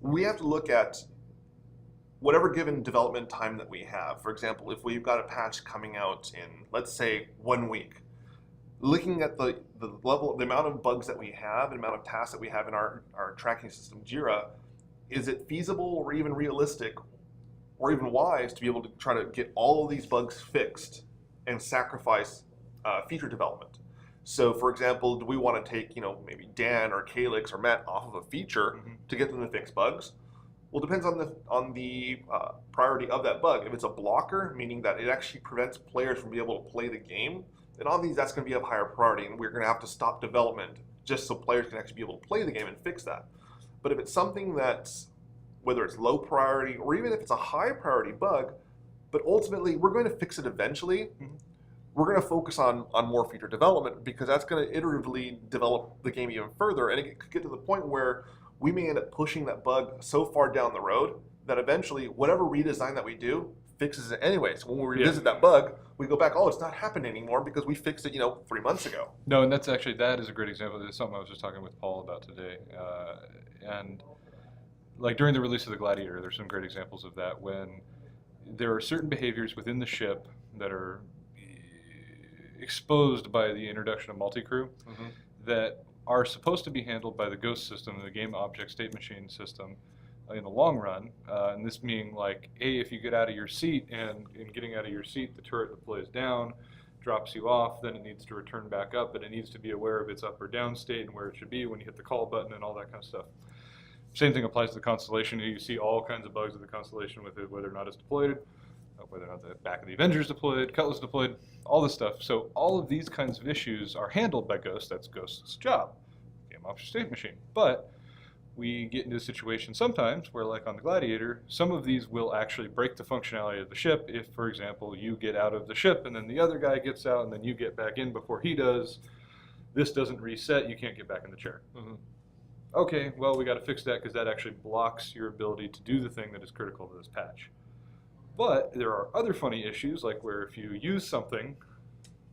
we have to look at whatever given development time that we have. For example, if we've got a patch coming out in, let's say, 1 week, looking at the level, the amount of bugs that we have, and amount of tasks that we have in our tracking system, Jira, is it feasible or even realistic or even wise to be able to try to get all of these bugs fixed and sacrifice feature development? So, for example, do we want to take, maybe Dan or Calyx or Matt off of a feature to get them to fix bugs? Well, it depends on the priority of that bug. If it's a blocker, meaning that it actually prevents players from being able to play the game, then obviously that's going to be of higher priority, and we're going to have to stop development just so players can actually be able to play the game and fix that. But if it's something that's, whether it's low priority or even if it's a high priority bug, but ultimately we're going to fix it eventually, we're going to focus on more feature development, because that's going to iteratively develop the game even further, and it could get to the point where we may end up pushing that bug so far down the road that eventually whatever redesign that we do fixes it anyway. So when we revisit that bug, we go back, oh, it's not happening anymore because we fixed it, 3 months ago. No, and that is a great example. It's something I was just talking with Paul about today. And like during the release of the Gladiator, there's some great examples of that, when there are certain behaviors within the ship that are exposed by the introduction of multi-crew that are supposed to be handled by the Ghost system, the game object state machine system, in the long run. And this being like, if you get out of your seat, and in getting out of your seat, the turret deploys down, drops you off, then it needs to return back up, but it needs to be aware of its up or down state and where it should be when you hit the call button and all that kind of stuff. Same thing applies to the Constellation. You see all kinds of bugs with the Constellation with it, whether or not it's deployed, whether or not the back of the Avengers deployed, Cutlass deployed, all this stuff. So all of these kinds of issues are handled by Ghost. That's Ghost's job, game object state machine. But we get into a situation sometimes where, like on the Gladiator, some of these will actually break the functionality of the ship. If, for example, you get out of the ship and then the other guy gets out and then you get back in before he does, this doesn't reset, you can't get back in the chair. Okay, well, we got to fix that because that actually blocks your ability to do the thing that is critical to this patch. But there are other funny issues, like where if you use something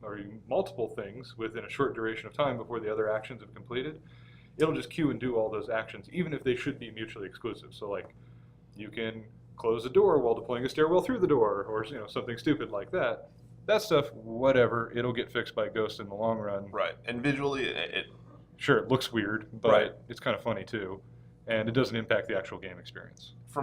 or multiple things within a short duration of time before the other actions have completed, it'll just queue and do all those actions, even if they should be mutually exclusive. So like, you can close a door while deploying a stairwell through the door, or something stupid like that. That stuff, whatever, it'll get fixed by Ghost in the long run. Right, and visually it Sure, it looks weird, but it's kind of funny too, and it doesn't impact the actual game experience.